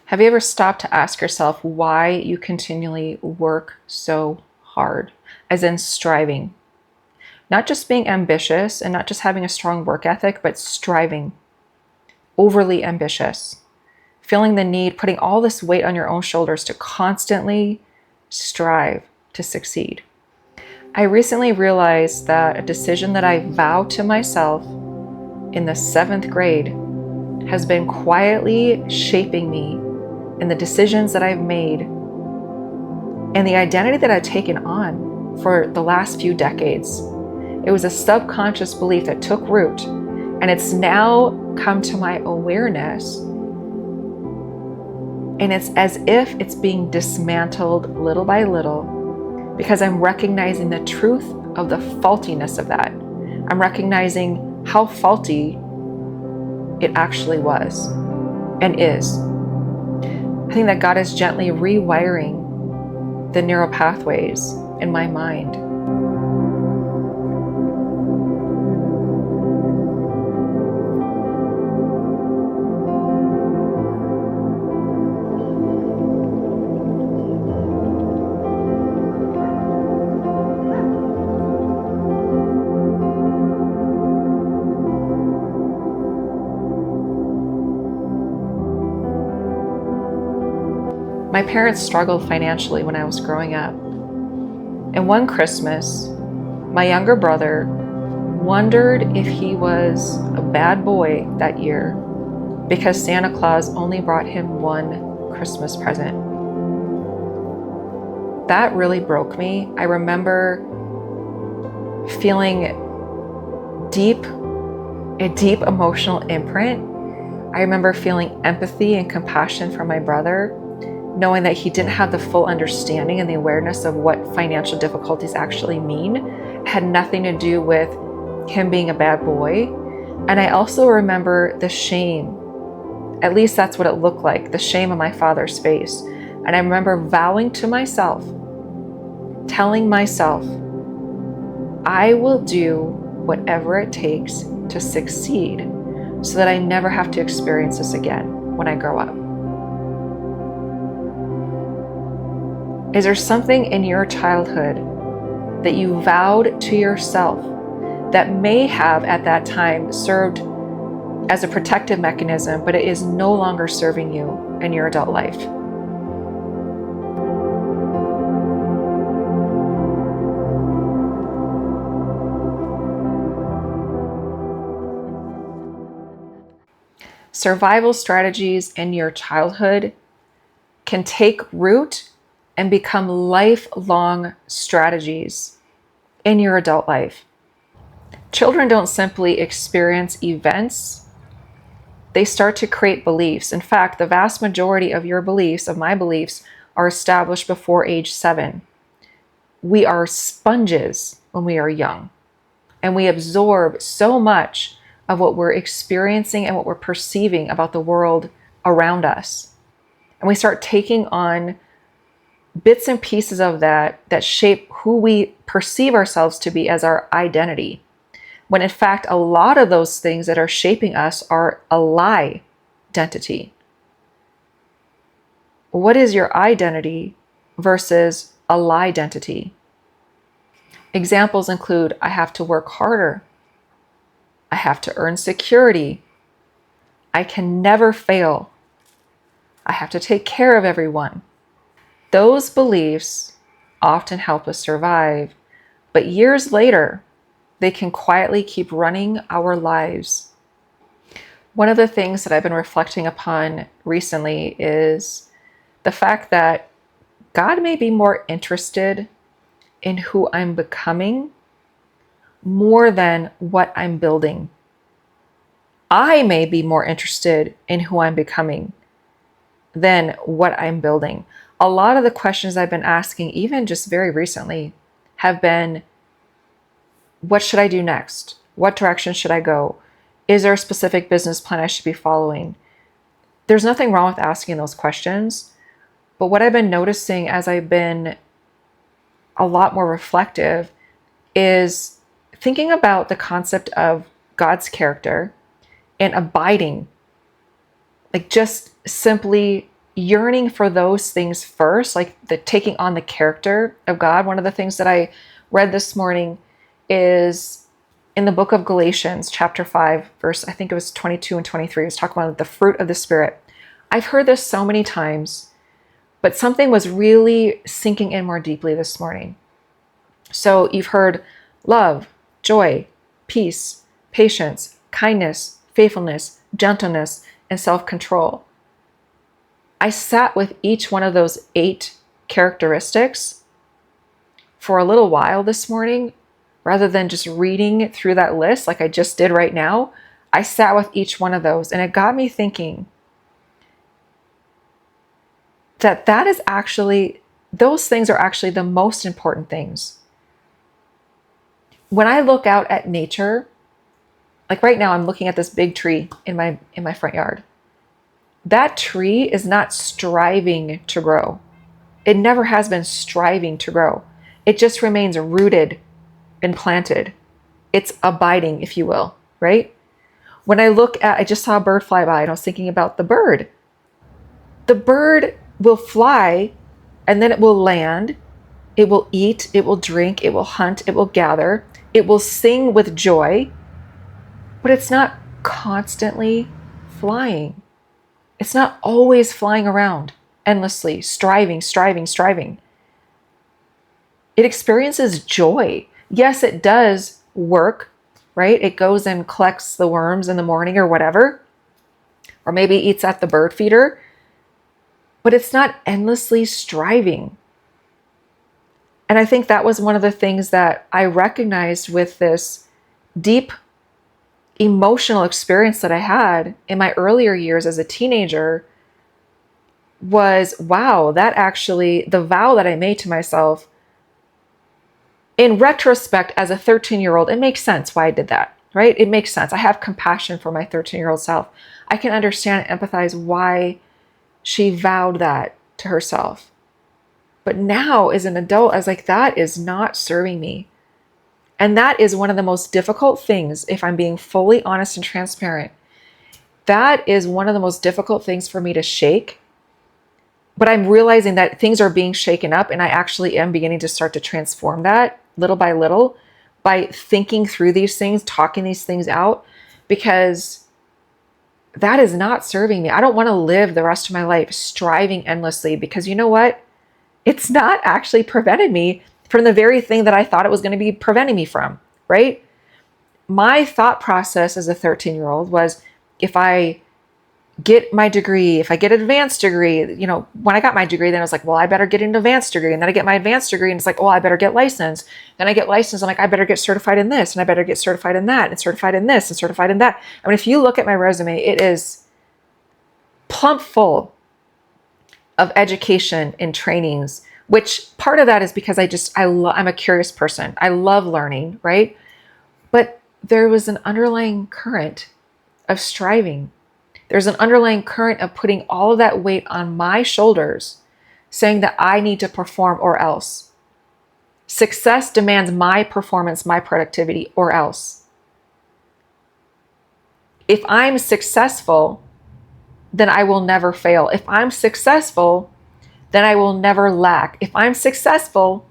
Have you ever stopped to ask yourself why you continually work so hard, as in striving? Not just being ambitious and not just having a strong work ethic, but striving, overly ambitious, feeling the need, putting all this weight on your own shoulders to constantly strive to succeed. I recently realized that a decision that I vowed to myself in the 7th grade has been quietly shaping me in the decisions that I've made and the identity that I've taken on for the last few decades. It was a subconscious belief that took root, and it's now come to my awareness. And it's as if it's being dismantled little by little because I'm recognizing the truth of the faultiness of that. I'm recognizing how faulty it actually was and is. I think that God is gently rewiring the neural pathways in my mind. My parents struggled financially when I was growing up. And one Christmas, my younger brother wondered if he was a bad boy that year because Santa Claus only brought him one Christmas present. That really broke me. I remember feeling a deep emotional imprint. I remember feeling empathy and compassion for my brother, knowing that he didn't have the full understanding and the awareness of what financial difficulties actually mean. It had nothing to do with him being a bad boy. And I also remember the shame. At least that's what it looked like, the shame on my father's face. And I remember vowing to myself, telling myself, I will do whatever it takes to succeed so that I never have to experience this again when I grow up. Is there something in your childhood that you vowed to yourself that may have at that time served as a protective mechanism, but it is no longer serving you in your adult life? Survival strategies in your childhood can take root and become lifelong strategies in your adult life. Children don't simply experience events, they start to create beliefs. In fact, the vast majority of your beliefs, of my beliefs, are established before age 7. We are sponges when we are young, and we absorb so much of what we're experiencing and what we're perceiving about the world around us. And we start taking on bits and pieces of that shape who we perceive ourselves to be as our identity, when in fact a lot of those things that are shaping us are a lie identity. What is your identity versus a lie identity? Examples include, I have to work harder, I have to earn security, I can never fail, I have to take care of everyone. Those beliefs often help us survive, but years later, they can quietly keep running our lives. One of the things that I've been reflecting upon recently is the fact that God may be more interested in who I'm becoming more than what I'm building. I may be more interested in who I'm becoming than what I'm building. A lot of the questions I've been asking, even just very recently, have been, what should I do next? What direction should I go? Is there a specific business plan I should be following? There's nothing wrong with asking those questions, but what I've been noticing as I've been a lot more reflective is thinking about the concept of God's character and abiding, like just simply yearning for those things first, like the taking on the character of God. One of the things that I read this morning is in the book of Galatians, chapter 5, verse, I think it was 22 and 23. It was talking about the fruit of the Spirit. I've heard this so many times, but something was really sinking in more deeply this morning. So you've heard love, joy, peace, patience, kindness, faithfulness, gentleness, and self-control. I sat with each one of those 8 characteristics for a little while this morning, rather than just reading through that list like I just did right now. I sat with each one of those, and it got me thinking that is actually, those things are actually the most important things. When I look out at nature, like right now I'm looking at this big tree in my front yard. That tree is not striving to grow. It never has been striving to grow. It just remains rooted and planted. It's abiding, if you will, right? When I look at, I just saw a bird fly by and I was thinking about the bird. The bird will fly and then it will land. It will eat, it will drink, it will hunt, it will gather, it will sing with joy, but it's not constantly flying. It's not always flying around endlessly, striving. It experiences joy. Yes, it does work, right? It goes and collects the worms in the morning or whatever, or maybe eats at the bird feeder, but it's not endlessly striving. And I think that was one of the things that I recognized with this deep emotional experience that I had in my earlier years as a teenager was, wow, that actually, the vow that I made to myself, in retrospect, as a 13-year-old, it makes sense why I did that, right? It makes sense. I have compassion for my 13-year-old self. I can understand and empathize why she vowed that to herself. But now as an adult, I was like, that is not serving me. And that is one of the most difficult things, if I'm being fully honest and transparent. That is one of the most difficult things for me to shake. But I'm realizing that things are being shaken up, and I actually am beginning to start to transform that little by little by thinking through these things, talking these things out, because that is not serving me. I don't want to live the rest of my life striving endlessly, because you know what? It's not actually prevented me from the very thing that I thought it was going to be preventing me from, right? My thought process as a 13-year-old was, if I get my degree, if I get an advanced degree, when I got my degree, then I was like, well, I better get an advanced degree. And then I get my advanced degree and it's like, well, I better get licensed. Then I get licensed. I'm like, I better get certified in this and I better get certified in that and certified in this and certified in that. I mean, if you look at my resume, it is plump full of education and trainings, which part of that is because I'm a curious person. I love learning, right? But there was an underlying current of striving. There's an underlying current of putting all of that weight on my shoulders, saying that I need to perform or else. Success demands my performance, my productivity, or else. If I'm successful, then I will never fail. If I'm successful, then I will never lack. If I'm successful,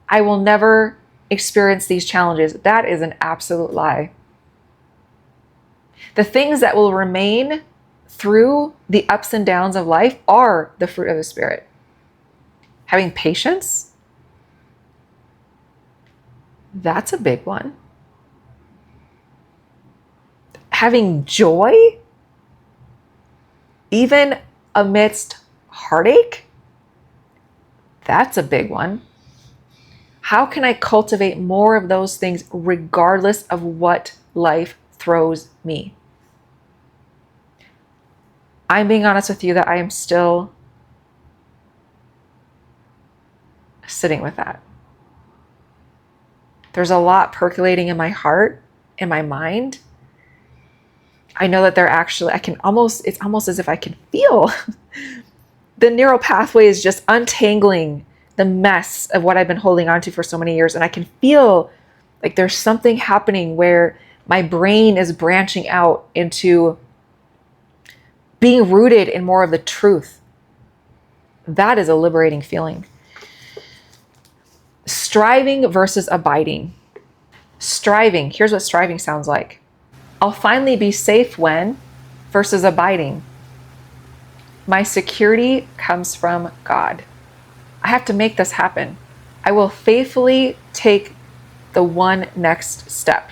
I will never experience these challenges. That is an absolute lie. The things that will remain through the ups and downs of life are the fruit of the Spirit. Having patience, that's a big one. Having joy, even amidst heartache, that's a big one. How can I cultivate more of those things regardless of what life throws me? I'm being honest with you that I am still sitting with that. There's a lot percolating in my heart, in my mind. I know that it's almost as if I can feel the neural pathway is just untangling the mess of what I've been holding on to for so many years. And I can feel like there's something happening where my brain is branching out into being rooted in more of the truth That is a liberating feeling. Striving versus abiding. Striving, here's what striving sounds like. I'll finally be safe when, versus abiding. My security comes from God. I have to make this happen. I will faithfully take the one next step.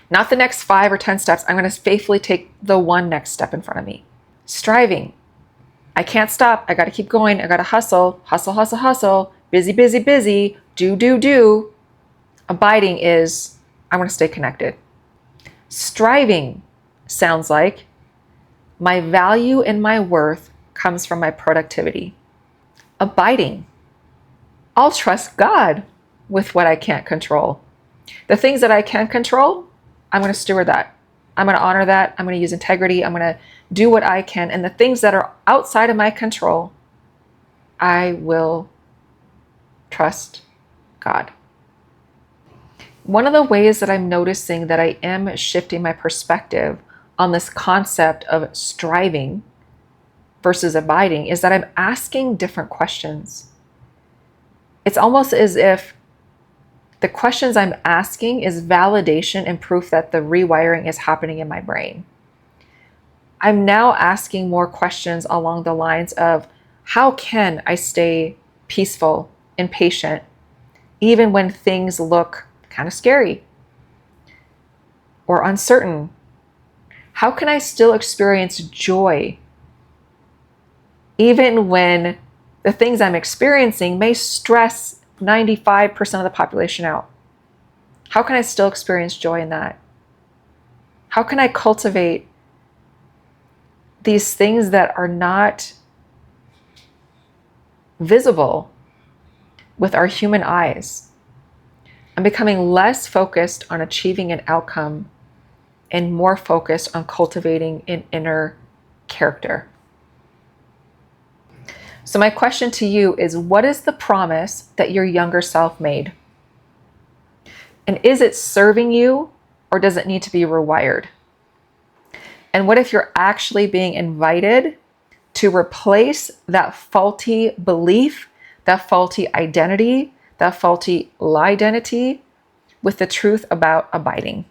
Not the next 5 or 10 steps. I'm going to faithfully take the one next step in front of me. Striving. I can't stop. I got to keep going. I got to hustle, hustle, hustle, hustle. Busy, busy, busy. Do, do, do. Abiding is, I want to stay connected. Striving sounds like my value and my worth comes from my productivity. Abiding. I'll trust God with what I can't control. The things that I can control, I'm going to steward that. I'm going to honor that. I'm going to use integrity. I'm going to do what I can. And the things that are outside of my control, I will trust God. One of the ways that I'm noticing that I am shifting my perspective on this concept of striving versus abiding is that I'm asking different questions. It's almost as if the questions I'm asking is validation and proof that the rewiring is happening in my brain. I'm now asking more questions along the lines of, how can I stay peaceful and patient even when things look kind of scary or uncertain? How can I still experience joy even when the things I'm experiencing may stress 95% of the population out? How can I still experience joy in that? How can I cultivate these things that are not visible with our human eyes? I'm becoming less focused on achieving an outcome and more focused on cultivating an inner character. So my question to you is, what is the promise that your younger self made? And is it serving you, or does it need to be rewired? And what if you're actually being invited to replace that faulty belief, that faulty identity, that faulty lie identity with the truth about abiding?